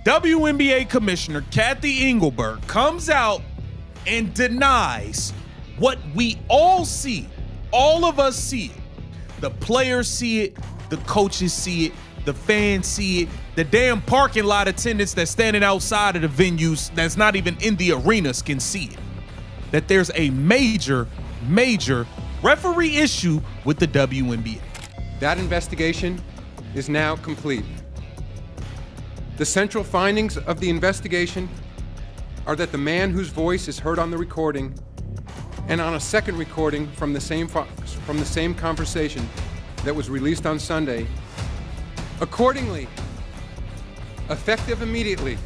WNBA Commissioner Kathy Engelberg comes out and denies what we all see. All of us see it. The players see it, the coaches see it, the fans see it, the damn parking lot attendants that's standing outside of the venues that's not even in the arenas can see it. That there's a major referee issue with the WNBA. That investigation is now complete. The central findings of the investigation are that the man whose voice is heard on the recording and on a second recording from the same conversation that was released on Sunday, accordingly, effective immediately,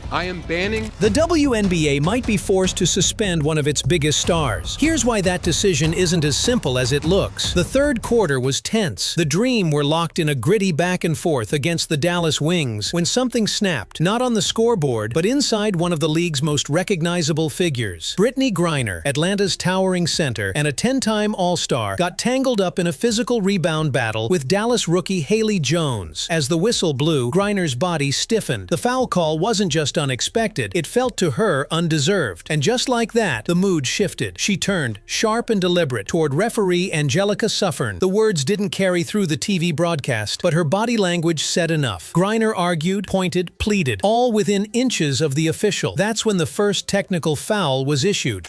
I am banning. The WNBA might be forced to suspend one of its biggest stars. Here's why that decision isn't as simple as it looks. The third quarter was tense. The Dream were locked in a gritty back and forth against the Dallas Wings when something snapped, not on the scoreboard, but inside one of the league's most recognizable figures. Brittney Griner, Atlanta's towering center and a 10-time All-Star, got tangled up in a physical rebound battle with Dallas rookie Haley Jones. As the whistle blew, Griner's body stiffened. The foul call wasn't just unexpected, it felt to her undeserved. And just like that, the mood shifted. She turned, sharp and deliberate, toward referee Angelica Suffern. The words didn't carry through the TV broadcast, but her body language said enough. Griner argued, pointed, pleaded, all within inches of the official. That's when the first technical foul was issued.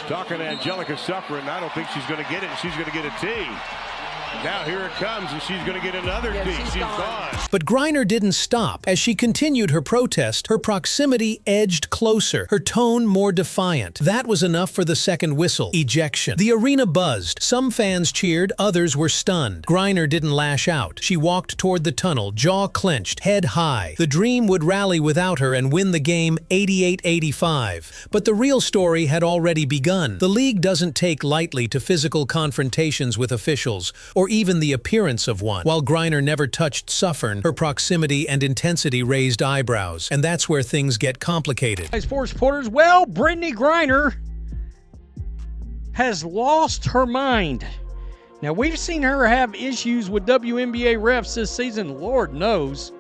Talking to Angelica Suffern, I don't think she's going to get it. She's going to get a T. Now here it comes, and she's going to get another T. She's gone. But Griner didn't stop. As she continued her protest, her proximity edged closer, her tone more defiant. That was enough for the second whistle. Ejection. The arena buzzed. Some fans cheered, others were stunned. Griner didn't lash out. She walked toward the tunnel, jaw clenched, head high. The Dream would rally without her and win the game 88-85. But the real story had already begun. The league doesn't take lightly to physical confrontations with officials, or even the appearance of one. While Griner never touched Suffern, her proximity and intensity raised eyebrows. And that's where things get complicated. Sports reporters, well, Brittney Griner has lost her mind. Now, we've seen her have issues with WNBA refs this season, Lord knows.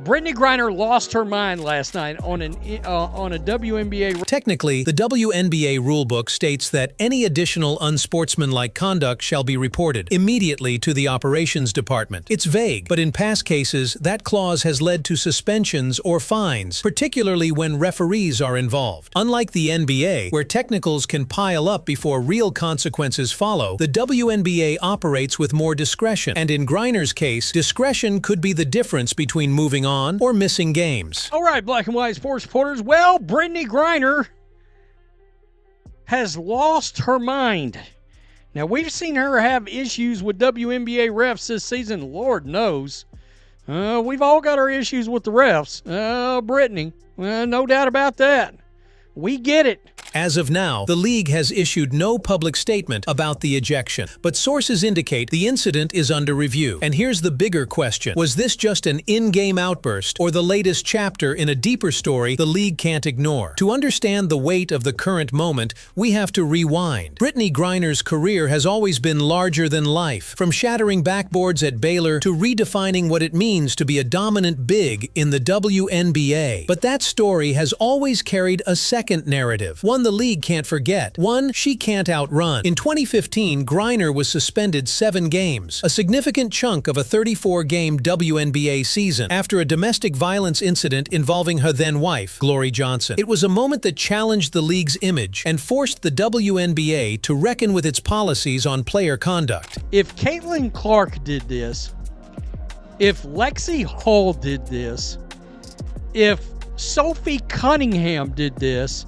Brittney Griner lost her mind last night on a WNBA. Technically, the WNBA rulebook states that any additional unsportsmanlike conduct shall be reported immediately to the operations department. It's vague, but in past cases, that clause has led to suspensions or fines, particularly when referees are involved. Unlike the NBA, where technicals can pile up before real consequences follow, the WNBA operates with more discretion. And in Griner's case, discretion could be the difference between moving on or missing games. All right, black and white sports reporters. Well, Brittney Griner has lost her mind. Now, we've seen her have issues with WNBA refs this season, Lord knows. We've all got our issues with the refs. Brittney, no doubt about that. We get it. As of now, the league has issued no public statement about the ejection, but sources indicate the incident is under review. And here's the bigger question. Was this just an in-game outburst or the latest chapter in a deeper story the league can't ignore? To understand the weight of the current moment, we have to rewind. Brittney Griner's career has always been larger than life, from shattering backboards at Baylor to redefining what it means to be a dominant big in the WNBA. But that story has always carried a second narrative, one the league can't forget, one she can't outrun. In 2015, Griner was suspended 7 games, a significant chunk of a 34-game WNBA season, after a domestic violence incident involving her then-wife, Glory Johnson. It was a moment that challenged the league's image and forced the WNBA to reckon with its policies on player conduct. If Caitlin Clark did this, if Lexi Hall did this, if Sophie Cunningham did this,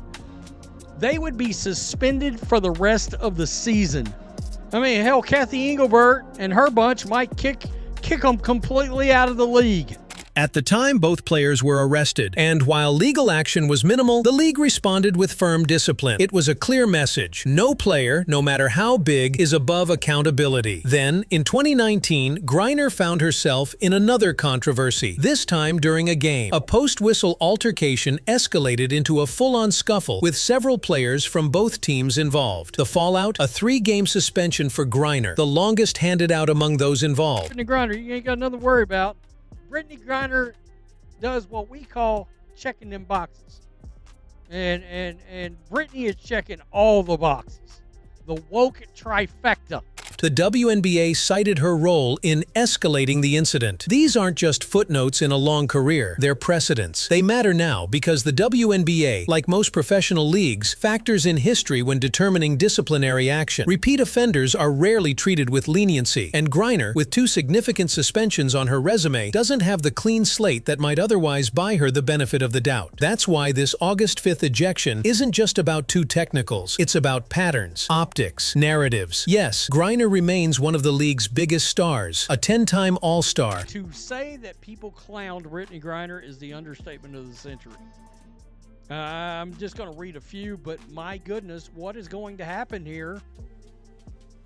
they would be suspended for the rest of the season. I mean, hell, Kathy Engelberg and her bunch might kick them completely out of the league. At the time, both players were arrested, and while legal action was minimal, the league responded with firm discipline. It was a clear message. No player, no matter how big, is above accountability. Then, in 2019, Griner found herself in another controversy, this time during a game. A post-whistle altercation escalated into a full-on scuffle with several players from both teams involved. The fallout? A 3-game suspension for Griner, the longest handed out among those involved. Griner, you ain't got nothing to worry about. Brittney Griner does what we call checking them boxes. And Brittney is checking all the boxes. The woke trifecta. The WNBA cited her role in escalating the incident. These aren't just footnotes in a long career, they're precedents. They matter now because the WNBA, like most professional leagues, factors in history when determining disciplinary action. Repeat offenders are rarely treated with leniency, and Griner, with 2 significant suspensions on her resume, doesn't have the clean slate that might otherwise buy her the benefit of the doubt. That's why this August 5th ejection isn't just about 2 technicals, it's about patterns, optics, narratives. Yes, Griner remains one of the league's biggest stars, a 10-time All-Star. To say that people clowned Brittney Griner is the understatement of the century. I'm just going to read a few, but my goodness, what is going to happen here?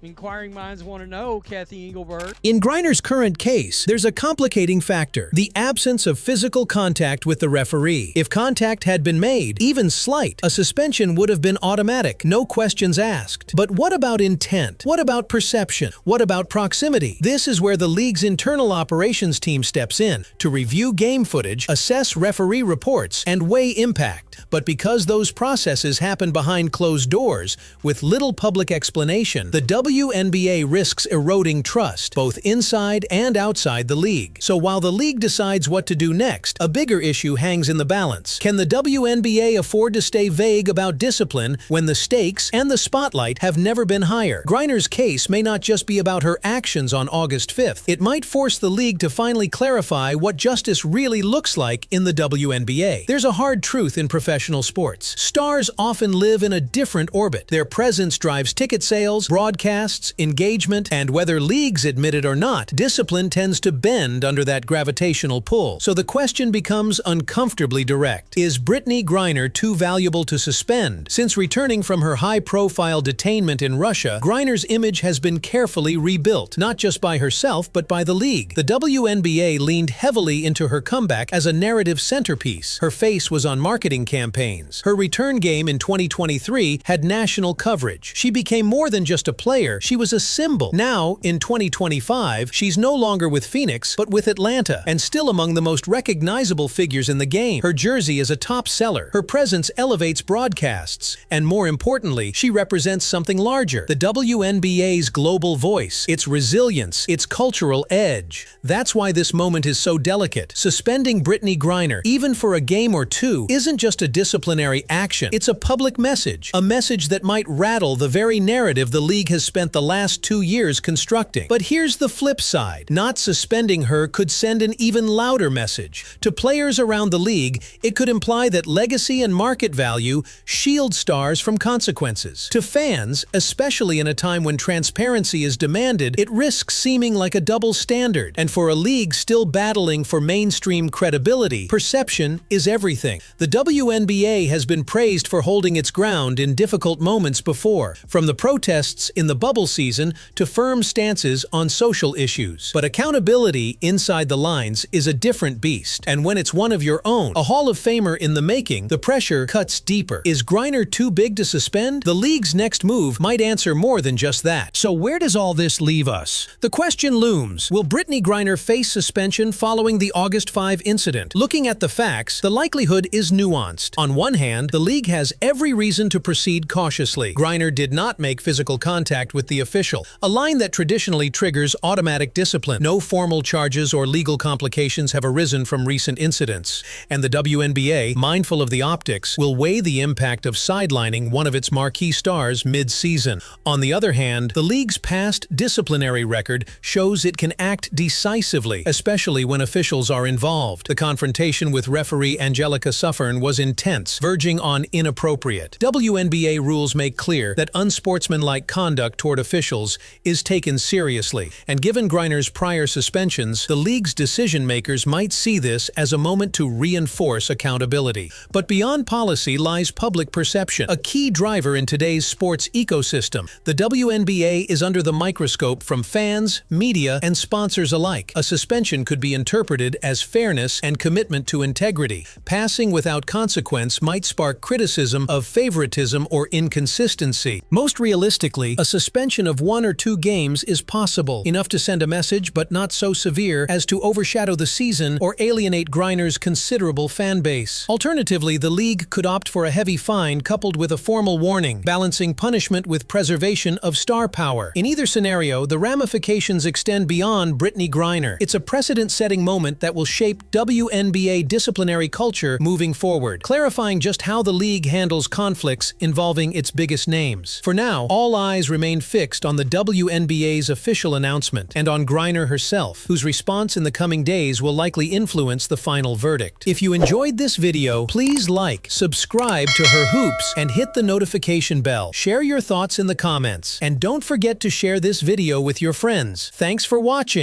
Inquiring minds want to know, Kathy Engelbert. In Griner's current case, there's a complicating factor: the absence of physical contact with the referee. If contact had been made, even slight, a suspension would have been automatic, no questions asked. But what about intent? What about perception? What about proximity? This is where the league's internal operations team steps in to review game footage, assess referee reports, and weigh impact. But because those processes happen behind closed doors, with little public explanation, the WNBA risks eroding trust, both inside and outside the league. So while the league decides what to do next, a bigger issue hangs in the balance. Can the WNBA afford to stay vague about discipline when the stakes and the spotlight have never been higher? Griner's case may not just be about her actions on August 5th. It might force the league to finally clarify what justice really looks like in the WNBA. There's a hard truth in professional sports. Stars often live in a different orbit. Their presence drives ticket sales, broadcasts, engagement, and whether leagues admit it or not, discipline tends to bend under that gravitational pull. So the question becomes uncomfortably direct. Is Brittney Griner too valuable to suspend? Since returning from her high-profile detainment in Russia, Griner's image has been carefully rebuilt, not just by herself, but by the league. The WNBA leaned heavily into her comeback as a narrative centerpiece. Her face was on marketing campaigns. Her return game in 2023 had national coverage. She became more than just a player, she was a symbol. Now, in 2025, she's no longer with Phoenix, but with Atlanta, and still among the most recognizable figures in the game. Her jersey is a top seller. Her presence elevates broadcasts. And more importantly, she represents something larger: the WNBA's global voice, its resilience, its cultural edge. That's why this moment is so delicate. Suspending Brittney Griner, even for a game or two, isn't just a disciplinary action. It's a public message, a message that might rattle the very narrative the league has spent the last 2 years constructing. But here's the flip side. Not suspending her could send an even louder message. To players around the league, it could imply that legacy and market value shield stars from consequences. To fans, especially in a time when transparency is demanded, it risks seeming like a double standard. And for a league still battling for mainstream credibility, perception is everything. The WNBA has been praised for holding its ground in difficult moments before, from the protests in the bubble season to firm stances on social issues. But accountability inside the lines is a different beast. And when it's one of your own, a Hall of Famer in the making, the pressure cuts deeper. Is Griner too big to suspend? The league's next move might answer more than just that. So where does all this leave us? The question looms: will Brittney Griner face suspension following the August 5 incident? Looking at the facts, the likelihood is nuanced. On one hand, the league has every reason to proceed cautiously. Griner did not make physical contact with the official, a line that traditionally triggers automatic discipline. No formal charges or legal complications have arisen from recent incidents, and the WNBA, mindful of the optics, will weigh the impact of sidelining one of its marquee stars mid-season. On the other hand, the league's past disciplinary record shows it can act decisively, especially when officials are involved. The confrontation with referee Angelica Suffern was intense, verging on inappropriate. WNBA rules make clear that unsportsmanlike conduct toward officials is taken seriously, and given Griner's prior suspensions, the league's decision-makers might see this as a moment to reinforce accountability. But beyond policy lies public perception, a key driver in today's sports ecosystem. The WNBA is under the microscope from fans, media, and sponsors alike. A suspension could be interpreted as fairness and commitment to integrity. Passing without consequence might spark criticism of favoritism or inconsistency. Most realistically, a suspension suspension of 1 or 2 games is possible, enough to send a message but not so severe as to overshadow the season or alienate Griner's considerable fan base. Alternatively, the league could opt for a heavy fine coupled with a formal warning, balancing punishment with preservation of star power. In either scenario, the ramifications extend beyond Brittney Griner. It's a precedent-setting moment that will shape WNBA disciplinary culture moving forward, clarifying just how the league handles conflicts involving its biggest names. For now, all eyes remain fixed on the WNBA's official announcement and on Griner herself, whose response in the coming days will likely influence the final verdict. If you enjoyed this video, please like, subscribe to Her Hoops, and hit the notification bell. Share your thoughts in the comments, and don't forget to share this video with your friends. Thanks for watching.